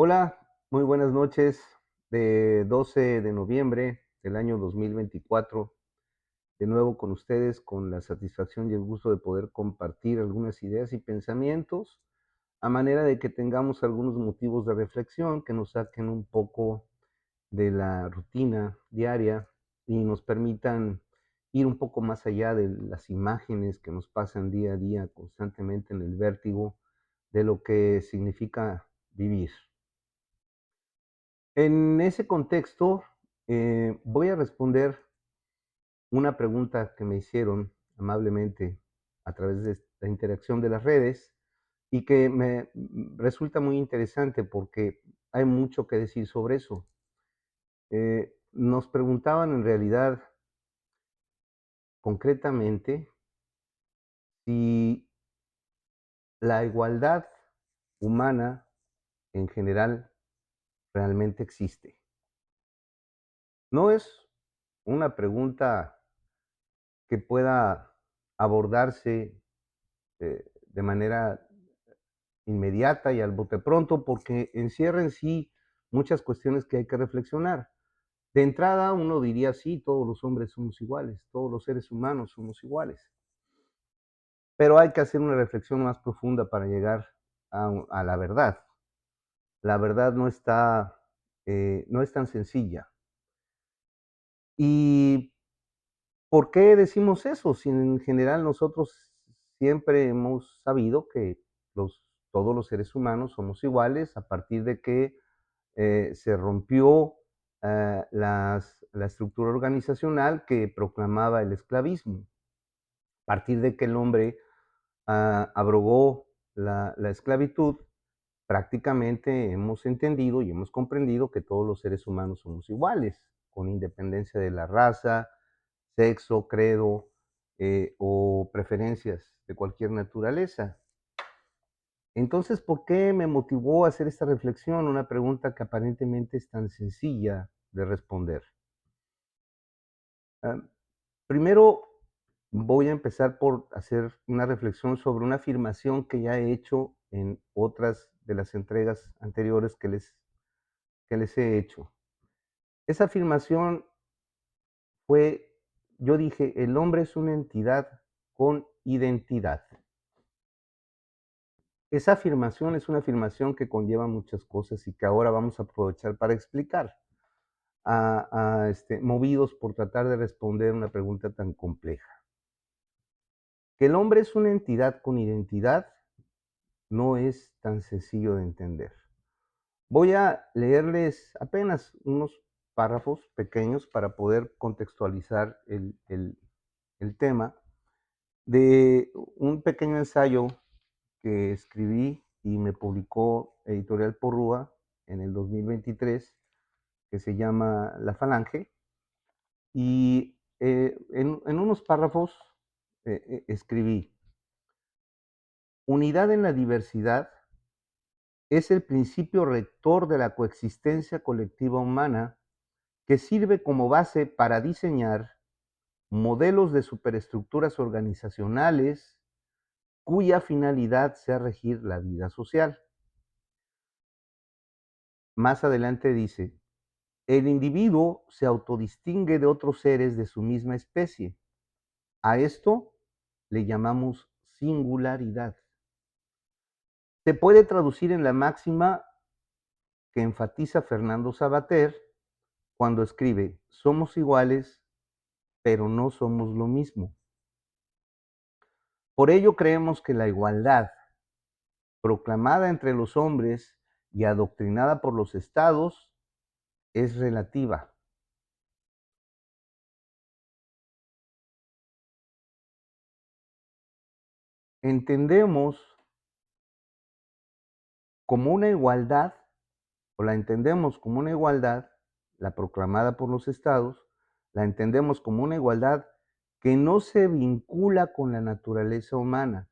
Hola, muy buenas noches. De 12 de noviembre del año 2024, de nuevo con ustedes, con la satisfacción y el gusto de poder compartir algunas ideas y pensamientos, a manera de que tengamos algunos motivos de reflexión que nos saquen un poco de la rutina diaria y nos permitan ir un poco más allá de las imágenes que nos pasan día a día constantemente en el vértigo de lo que significa vivir. En ese contexto, voy a responder una pregunta que me hicieron amablemente a través de la interacción de las redes y que me resulta muy interesante porque hay mucho que decir sobre eso. Nos preguntaban en realidad concretamente si la igualdad humana en general realmente existe. No es una pregunta que pueda abordarse de manera inmediata y al bote pronto, porque encierra en sí muchas cuestiones que hay que reflexionar. De entrada, uno diría, sí, todos los hombres somos iguales, todos los seres humanos somos iguales, pero hay que hacer una reflexión más profunda para llegar a la verdad. La verdad no es tan sencilla. ¿Y por qué decimos eso? Si en general nosotros siempre hemos sabido que todos los seres humanos somos iguales a partir de que se rompió la estructura organizacional que proclamaba el esclavismo. A partir de que el hombre abrogó la esclavitud, prácticamente hemos entendido y hemos comprendido que todos los seres humanos somos iguales, con independencia de la raza, sexo, credo o preferencias de cualquier naturaleza. Entonces, ¿por qué me motivó a hacer esta reflexión? Una pregunta que aparentemente es tan sencilla de responder. Ah, Primero, voy a empezar por hacer una reflexión sobre una afirmación que ya he hecho en otras de las entregas anteriores que les he hecho. Esa afirmación fue, yo dije, el hombre es una entidad con identidad. Esa afirmación es una afirmación que conlleva muchas cosas y que ahora vamos a aprovechar para explicar, movidos por tratar de responder una pregunta tan compleja. Que el hombre es una entidad con identidad no es tan sencillo de entender. Voy a leerles apenas unos párrafos pequeños para poder contextualizar el tema de un pequeño ensayo que escribí y me publicó Editorial Porrúa en el 2023, que se llama La Falange, y en unos párrafos escribí: unidad en la diversidad es el principio rector de la coexistencia colectiva humana que sirve como base para diseñar modelos de superestructuras organizacionales cuya finalidad sea regir la vida social. Más adelante dice: el individuo se autodistingue de otros seres de su misma especie. A esto le llamamos singularidad. Se puede traducir en la máxima que enfatiza Fernando Savater cuando escribe: somos iguales, pero no somos lo mismo. Por ello creemos que la igualdad, proclamada entre los hombres y adoctrinada por los estados, es relativa. Entendemos como una igualdad, o la entendemos como una igualdad, la proclamada por los estados, la entendemos como una igualdad que no se vincula con la naturaleza humana,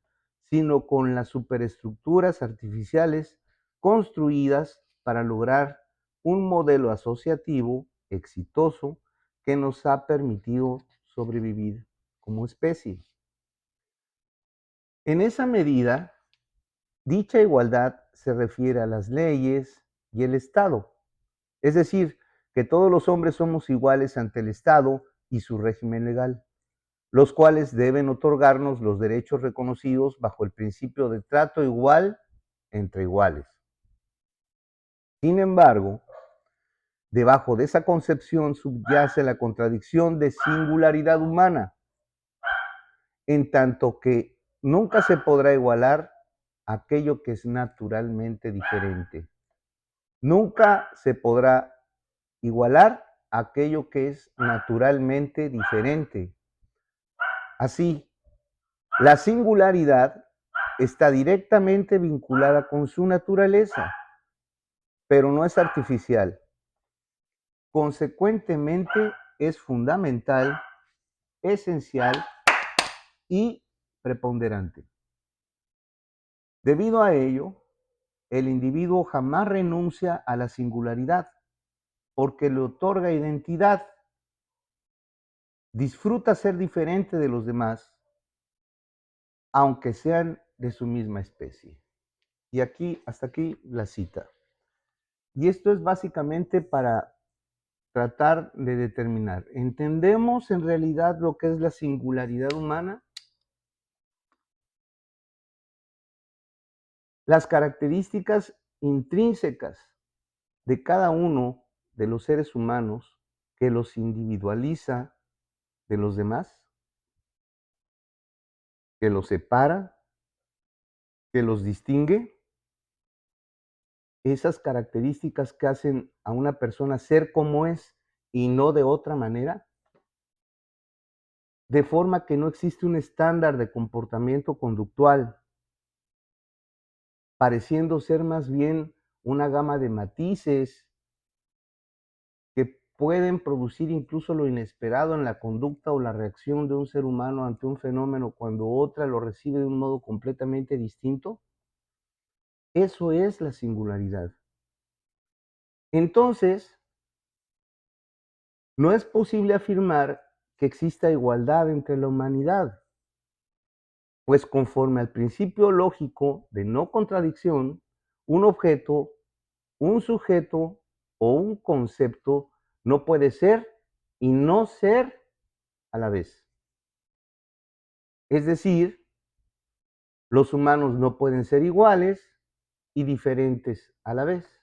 sino con las superestructuras artificiales construidas para lograr un modelo asociativo exitoso que nos ha permitido sobrevivir como especie. En esa medida, dicha igualdad se refiere a las leyes y el Estado. Es decir, que todos los hombres somos iguales ante el Estado y su régimen legal, los cuales deben otorgarnos los derechos reconocidos bajo el principio de trato igual entre iguales. Sin embargo, debajo de esa concepción subyace la contradicción de singularidad humana, en tanto que nunca se podrá igualar aquello que es naturalmente diferente. Nunca se podrá igualar aquello que es naturalmente diferente. Así, la singularidad está directamente vinculada con su naturaleza, pero no es artificial. Consecuentemente, es fundamental, esencial y preponderante. Debido a ello, el individuo jamás renuncia a la singularidad, porque le otorga identidad. Disfruta ser diferente de los demás, aunque sean de su misma especie. Y aquí, hasta aquí la cita. Y esto es básicamente para tratar de determinar, ¿entendemos en realidad lo que es la singularidad humana? Las características intrínsecas de cada uno de los seres humanos que los individualiza de los demás, que los separa, que los distingue, esas características que hacen a una persona ser como es y no de otra manera, de forma que no existe un estándar de comportamiento conductual, pareciendo ser más bien una gama de matices que pueden producir incluso lo inesperado en la conducta o la reacción de un ser humano ante un fenómeno cuando otra lo recibe de un modo completamente distinto. Eso es la singularidad. Entonces, no es posible afirmar que exista igualdad entre la humanidad, pues conforme al principio lógico de no contradicción, un objeto, un sujeto o un concepto no puede ser y no ser a la vez. Es decir, los humanos no pueden ser iguales y diferentes a la vez.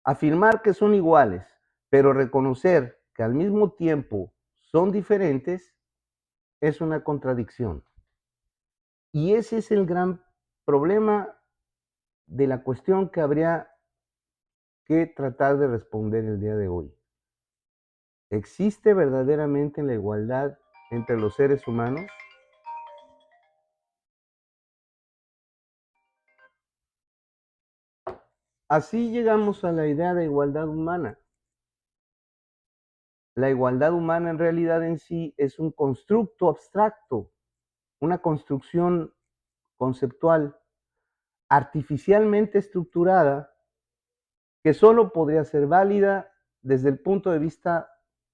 Afirmar que son iguales, pero reconocer que al mismo tiempo son diferentes, es una contradicción. Y ese es el gran problema de la cuestión que habría que tratar de responder el día de hoy. ¿Existe verdaderamente la igualdad entre los seres humanos? Así llegamos a la idea de igualdad humana. La igualdad humana en realidad en sí es un constructo abstracto, una construcción conceptual artificialmente estructurada que solo podría ser válida desde el punto de vista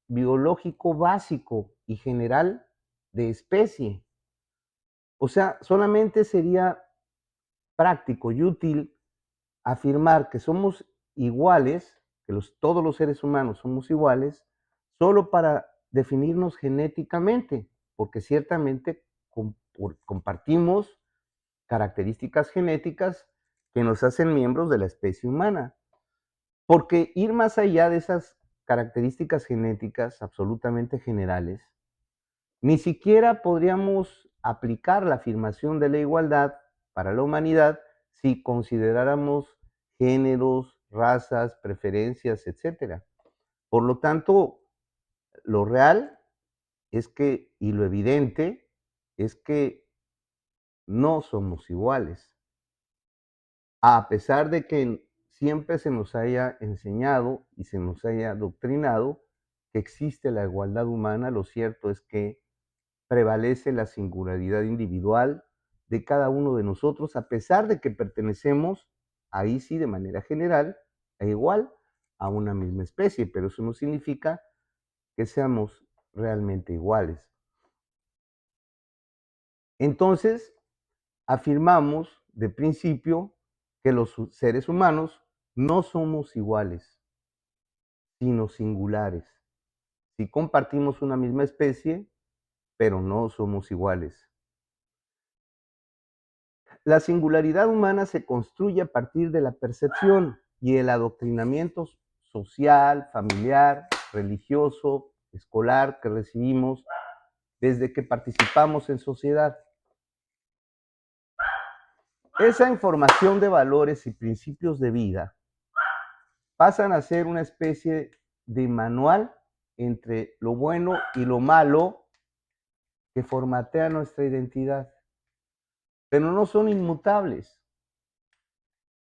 biológico básico y general de especie. O sea, solamente sería práctico y útil afirmar que somos iguales, que todos los seres humanos somos iguales, solo para definirnos genéticamente, porque ciertamente compartimos características genéticas que nos hacen miembros de la especie humana. Porque ir más allá de esas características genéticas absolutamente generales, ni siquiera podríamos aplicar la afirmación de la igualdad para la humanidad si consideráramos géneros, razas, preferencias, etcétera. Por lo tanto, lo real es que, y lo evidente, es que no somos iguales. A pesar de que siempre se nos haya enseñado y se nos haya doctrinado que existe la igualdad humana, lo cierto es que prevalece la singularidad individual de cada uno de nosotros, a pesar de que pertenecemos, ahí sí de manera general, e igual a una misma especie, pero eso no significa que seamos realmente iguales. Entonces, afirmamos de principio que los seres humanos No somos iguales, sino singulares. Sí compartimos una misma especie, pero no somos iguales. La singularidad humana se construye a partir de la percepción y el adoctrinamiento social, familiar, religioso, escolar que recibimos desde que participamos en sociedad. Esa información de valores y principios de vida pasan a ser una especie de manual entre lo bueno y lo malo que formatea nuestra identidad, pero no son inmutables.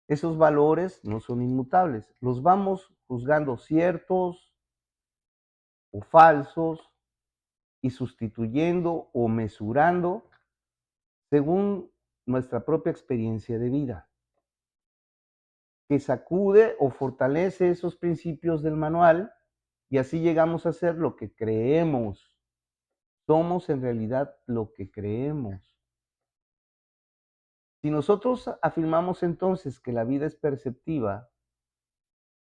Esos valores no son inmutables. Los vamos juzgando ciertos o falsos y sustituyendo o mesurando según nuestra propia experiencia de vida, que sacude o fortalece esos principios del manual y así llegamos a ser lo que creemos. Somos en realidad lo que creemos. Si nosotros afirmamos entonces que la vida es perceptiva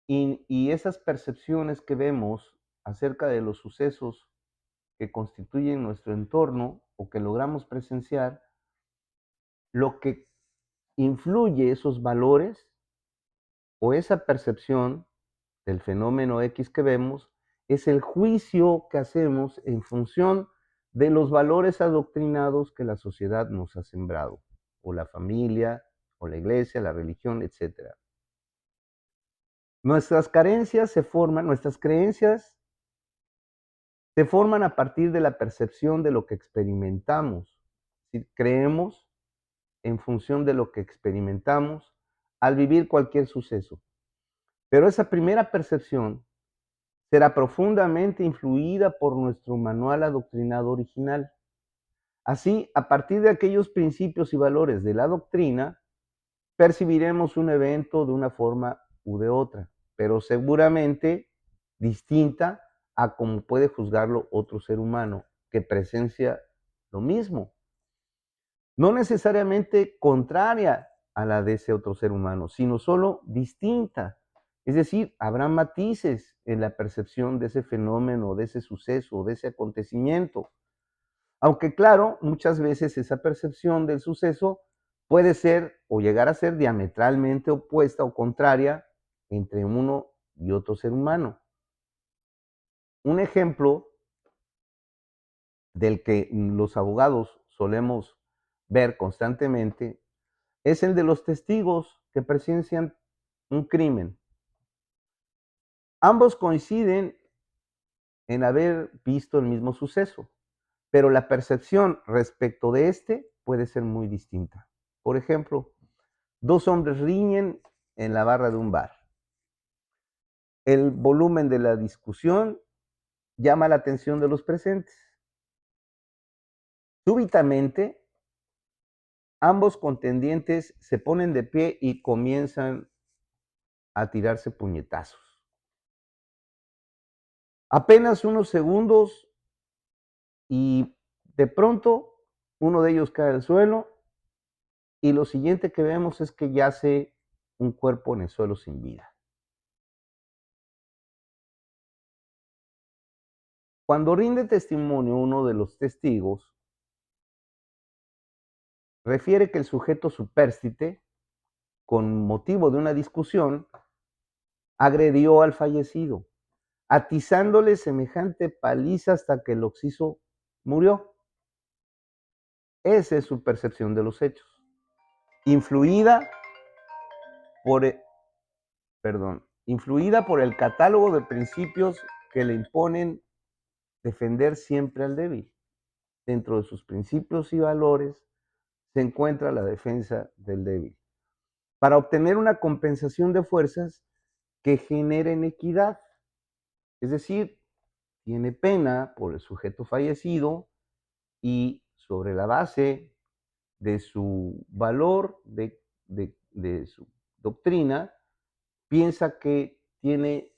y esas percepciones que vemos acerca de los sucesos que constituyen nuestro entorno o que logramos presenciar, lo que influye esos valores o esa percepción del fenómeno X que vemos es el juicio que hacemos en función de los valores adoctrinados que la sociedad nos ha sembrado, o la familia, o la iglesia, la religión, etcétera. Nuestras creencias se forman a partir de la percepción de lo que experimentamos. Si creemos en función de lo que experimentamos al vivir cualquier suceso. Pero esa primera percepción será profundamente influida por nuestro manual adoctrinado original. Así, a partir de aquellos principios y valores de la doctrina, percibiremos un evento de una forma u de otra, pero seguramente distinta a como puede juzgarlo otro ser humano que presencia lo mismo. No necesariamente contraria a la de ese otro ser humano, sino solo distinta. Es decir, habrá matices en la percepción de ese fenómeno, de ese suceso, de ese acontecimiento. Aunque claro, muchas veces esa percepción del suceso puede ser o llegar a ser diametralmente opuesta o contraria entre uno y otro ser humano. Un ejemplo del que los abogados solemos ver constantemente es el de los testigos que presencian un crimen. Ambos coinciden en haber visto el mismo suceso, pero la percepción respecto de este puede ser muy distinta. Por ejemplo, dos hombres riñen en la barra de un bar. El volumen de la discusión llama la atención de los presentes. Súbitamente, ambos contendientes se ponen de pie y comienzan a tirarse puñetazos. Apenas unos segundos y de pronto uno de ellos cae al suelo y lo siguiente que vemos es que yace un cuerpo en el suelo sin vida. Cuando rinde testimonio uno de los testigos, refiere que el sujeto supérstite, con motivo de una discusión, agredió al fallecido, atizándole semejante paliza hasta que el occiso murió. Esa es su percepción de los hechos, influida por, influida por el catálogo de principios que le imponen defender siempre al débil. Dentro de sus principios y valores se encuentra la defensa del débil, para obtener una compensación de fuerzas que generen equidad. Es decir, tiene pena por el sujeto fallecido y sobre la base de su valor, de su doctrina, piensa que tiene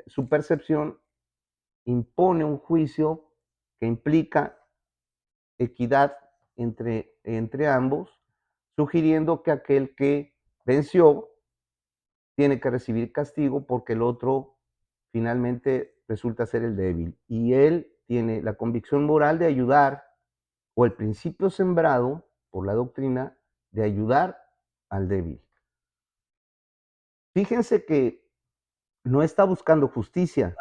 su percepción impone un juicio que implica equidad entre ambos, sugiriendo que aquel que venció tiene que recibir castigo porque el otro finalmente resulta ser el débil. Y él tiene la convicción moral de ayudar, o el principio sembrado por la doctrina de ayudar al débil. Fíjense que no está buscando justicia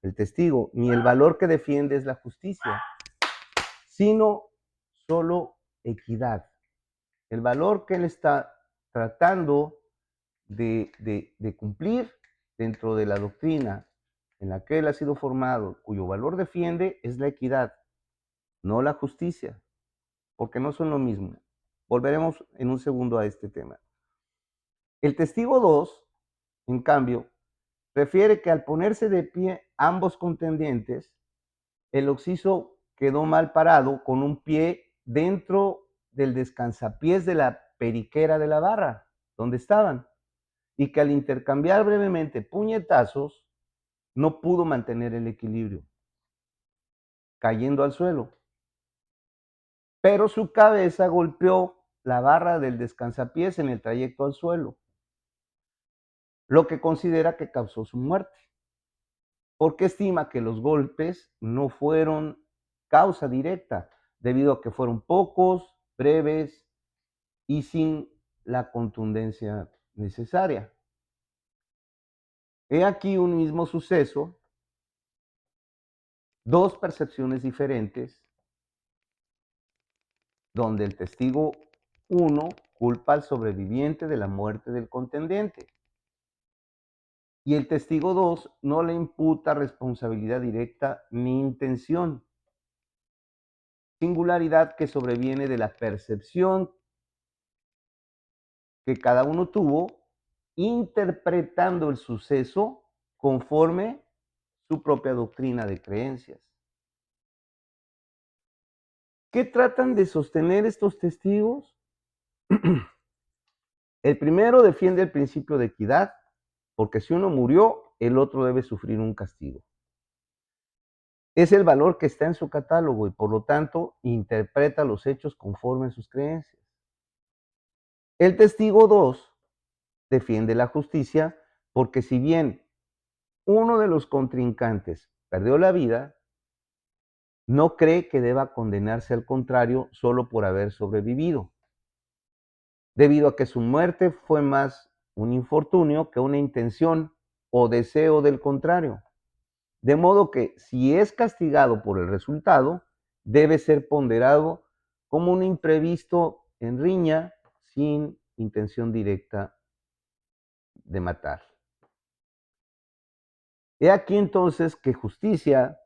el testigo, ni el valor que defiende es la justicia, sino solo equidad. El valor que él está tratando de cumplir dentro de la doctrina en la que él ha sido formado, cuyo valor defiende, es la equidad, no la justicia, porque no son lo mismo. Volveremos en un segundo a este tema. El testigo 2, en cambio, refiere que al ponerse de pie ambos contendientes, el occiso quedó mal parado con un pie dentro del descansapiés de la periquera de la barra, donde estaban, y que al intercambiar brevemente puñetazos, no pudo mantener el equilibrio, cayendo al suelo. Pero su cabeza golpeó la barra del descansapiés en el trayecto al suelo, lo que considera que causó su muerte, porque estima que los golpes no fueron causa directa, debido a que fueron pocos, breves y sin la contundencia necesaria. He aquí un mismo suceso, dos percepciones diferentes, donde el testigo 1 culpa al sobreviviente de la muerte del contendiente y el testigo 2 no le imputa responsabilidad directa ni intención, singularidad que sobreviene de la percepción que cada uno tuvo interpretando el suceso conforme su propia doctrina de creencias. ¿Qué tratan de sostener estos testigos? El primero defiende el principio de equidad, porque si uno murió, el otro debe sufrir un castigo. Es el valor que está en su catálogo y por lo tanto interpreta los hechos conforme a sus creencias. El testigo 2 defiende la justicia porque si bien uno de los contrincantes perdió la vida, no cree que deba condenarse al contrario solo por haber sobrevivido, debido a que su muerte fue más un infortunio que una intención o deseo del contrario. De modo que si es castigado por el resultado, debe ser ponderado como un imprevisto en riña sin intención directa de matar. He aquí entonces que justicia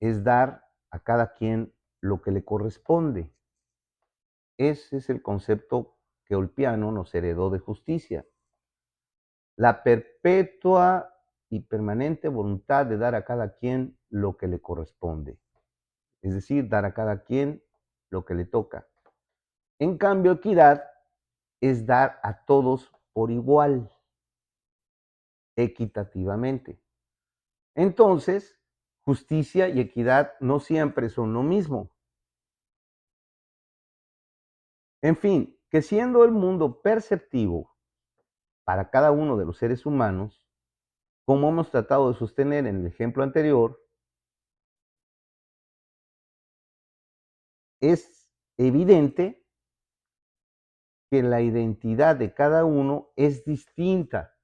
es dar a cada quien lo que le corresponde. Ese es el concepto que Ulpiano nos heredó de justicia. La perpetua y permanente voluntad de dar a cada quien lo que le corresponde. Es decir, dar a cada quien lo que le toca. En cambio, equidad es dar a todos por igual, equitativamente. Entonces, justicia y equidad no siempre son lo mismo. En fin, que siendo el mundo perceptivo para cada uno de los seres humanos, como hemos tratado de sostener en el ejemplo anterior, es evidente que la identidad de cada uno es distinta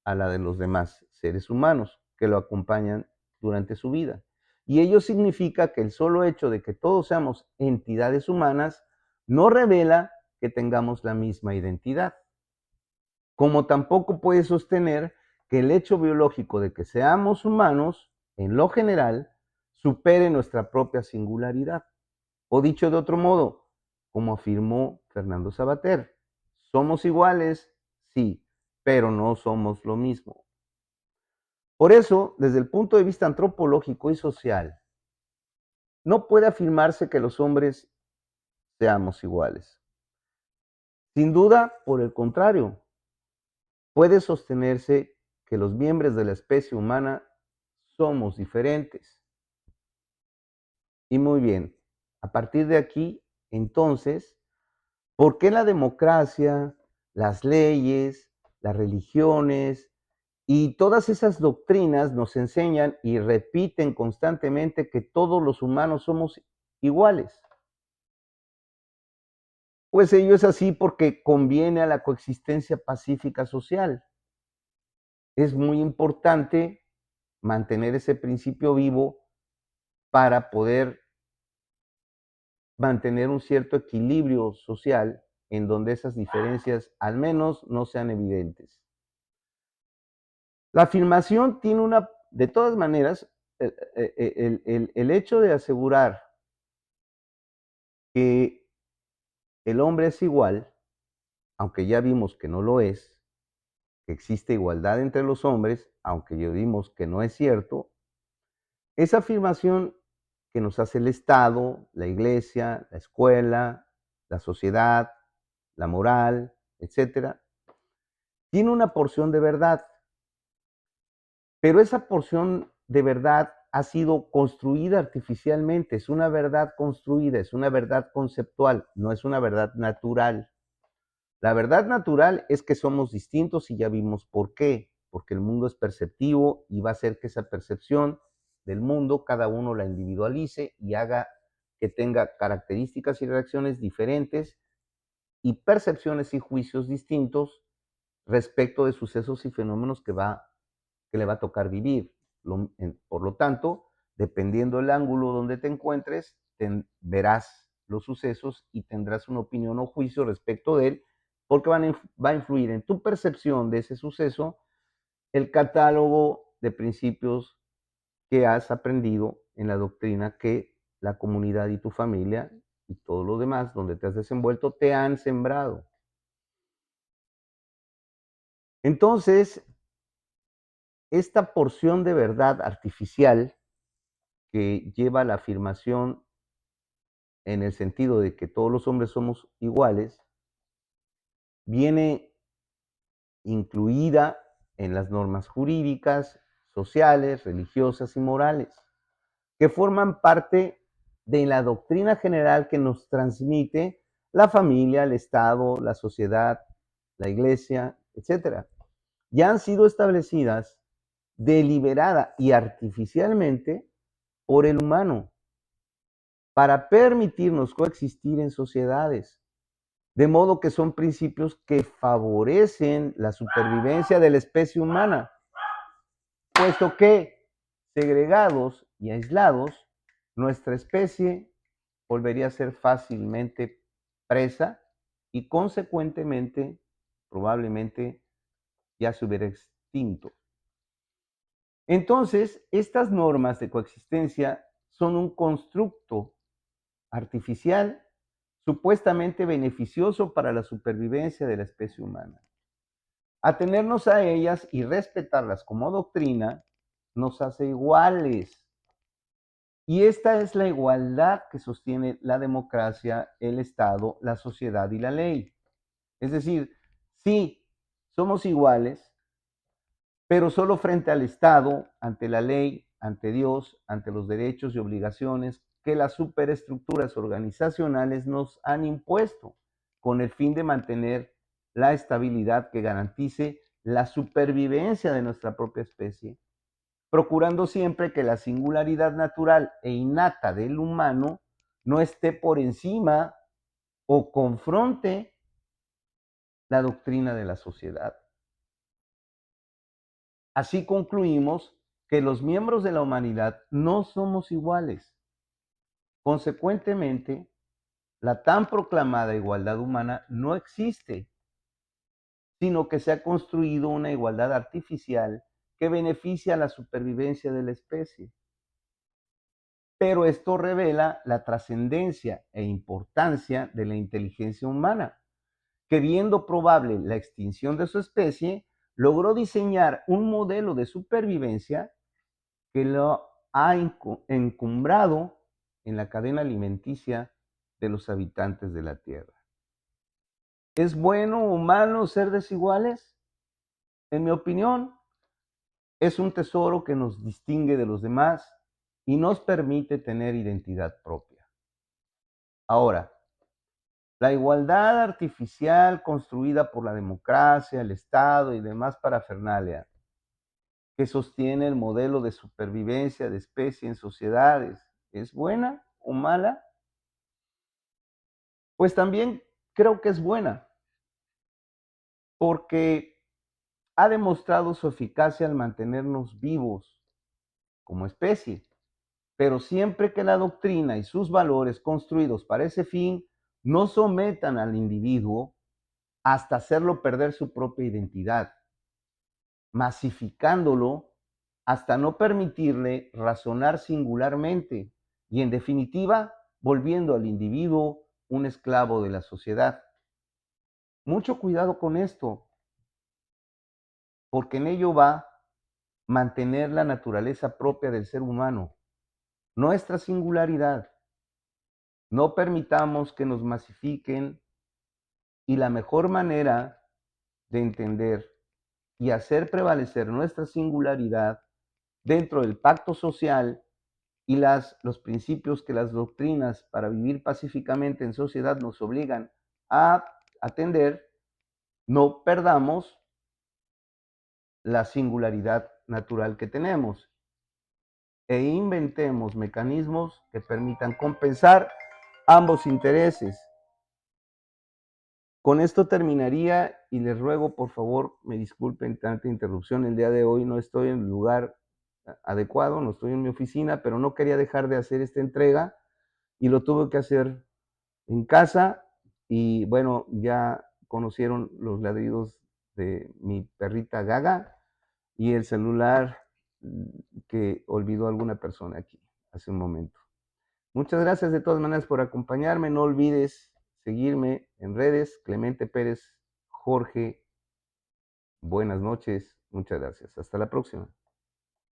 a la de los demás seres humanos que lo acompañan durante su vida. Y ello significa que el solo hecho de que todos seamos entidades humanas no revela que tengamos la misma identidad. Como tampoco puede sostener que el hecho biológico de que seamos humanos, en lo general, supere nuestra propia singularidad. O dicho de otro modo, como afirmó Fernando Savater, somos iguales, sí, pero no somos lo mismo. Por eso, desde el punto de vista antropológico y social, no puede afirmarse que los hombres seamos iguales. Sin duda, por el contrario, puede sostenerse que los miembros de la especie humana somos diferentes. Y muy bien, a partir de aquí, entonces, ¿por qué la democracia, las leyes, las religiones y todas esas doctrinas nos enseñan y repiten constantemente que todos los humanos somos iguales. Pues ello es así porque conviene a la coexistencia pacífica social. Es muy importante mantener ese principio vivo para poder mantener un cierto equilibrio social en donde esas diferencias al menos no sean evidentes. La afirmación tiene una, de todas maneras, el hecho de asegurar que el hombre es igual, aunque ya vimos que no lo es, que existe igualdad entre los hombres, aunque ya vimos que no es cierto, esa afirmación que nos hace el Estado, la Iglesia, la escuela, la sociedad, la moral, etcétera, tiene una porción de verdad, pero esa porción de verdad ha sido construida artificialmente, es una verdad construida, es una verdad conceptual, no es una verdad natural. La verdad natural es que somos distintos y ya vimos por qué, porque el mundo es perceptivo y va a hacer que esa percepción del mundo cada uno la individualice y haga que tenga características y reacciones diferentes y percepciones y juicios distintos respecto de sucesos y fenómenos que le va a tocar vivir. Por lo tanto, dependiendo del ángulo donde te encuentres, verás los sucesos y tendrás una opinión o juicio respecto de él, porque va a influir en tu percepción de ese suceso el catálogo de principios que has aprendido en la doctrina que la comunidad y tu familia y todo lo demás donde te has desenvuelto te han sembrado. Entonces, esta porción de verdad artificial que lleva la afirmación en el sentido de que todos los hombres somos iguales, viene incluida en las normas jurídicas, sociales, religiosas y morales, que forman parte de la doctrina general que nos transmite la familia, el Estado, la sociedad, la iglesia, etcétera. Ya han sido establecidas deliberada y artificialmente por el humano para permitirnos coexistir en sociedades. De modo que son principios que favorecen la supervivencia de la especie humana, puesto que segregados y aislados, nuestra especie volvería a ser fácilmente presa y consecuentemente probablemente ya se hubiera extinto. Entonces, estas normas de coexistencia son un constructo artificial supuestamente beneficioso para la supervivencia de la especie humana. Atenernos a ellas y respetarlas como doctrina nos hace iguales. Y esta es la igualdad que sostiene la democracia, el Estado, la sociedad y la ley. Es decir, sí, somos iguales, pero solo frente al Estado, ante la ley, ante Dios, ante los derechos y obligaciones que las superestructuras organizacionales nos han impuesto, con el fin de mantener la estabilidad que garantice la supervivencia de nuestra propia especie, procurando siempre que la singularidad natural e innata del humano no esté por encima o confronte la doctrina de la sociedad. Así concluimos que los miembros de la humanidad no somos iguales. Consecuentemente, la tan proclamada igualdad humana no existe, sino que se ha construido una igualdad artificial que beneficia a la supervivencia de la especie. Pero esto revela la trascendencia e importancia de la inteligencia humana, que viendo probable la extinción de su especie, logró diseñar un modelo de supervivencia que lo ha encumbrado en la cadena alimenticia de los habitantes de la Tierra. ¿Es bueno o malo ser desiguales? En mi opinión, es un tesoro que nos distingue de los demás y nos permite tener identidad propia. Ahora, La igualdad artificial construida por la democracia, el Estado y demás parafernalia, que sostiene el modelo de supervivencia de especie en sociedades, ¿es buena o mala? Pues también creo que es buena, porque ha demostrado su eficacia al mantenernos vivos como especie, pero siempre que la doctrina y sus valores construidos para ese fin no sometan al individuo hasta hacerlo perder su propia identidad, masificándolo hasta no permitirle razonar singularmente y, en definitiva, volviendo al individuo un esclavo de la sociedad. Mucho cuidado con esto, porque en ello va mantener la naturaleza propia del ser humano, nuestra singularidad. No permitamos que nos masifiquen, y la mejor manera de entender y hacer prevalecer nuestra singularidad dentro del pacto social y los principios que las doctrinas para vivir pacíficamente en sociedad nos obligan a atender, no perdamos la singularidad natural que tenemos e inventemos mecanismos que permitan compensar ambos intereses. Con esto terminaría y les ruego por favor me disculpen tanta interrupción. El día de hoy no estoy en el lugar adecuado, no estoy en mi oficina, pero no quería dejar de hacer esta entrega y lo tuve que hacer en casa. Y bueno, ya conocieron los ladridos de mi perrita Gaga y el celular que olvidó alguna persona aquí hace un momento. Muchas gracias de todas maneras por acompañarme. No olvides seguirme en redes, Clemente Pérez Jorge. Buenas noches. Muchas gracias. Hasta la próxima.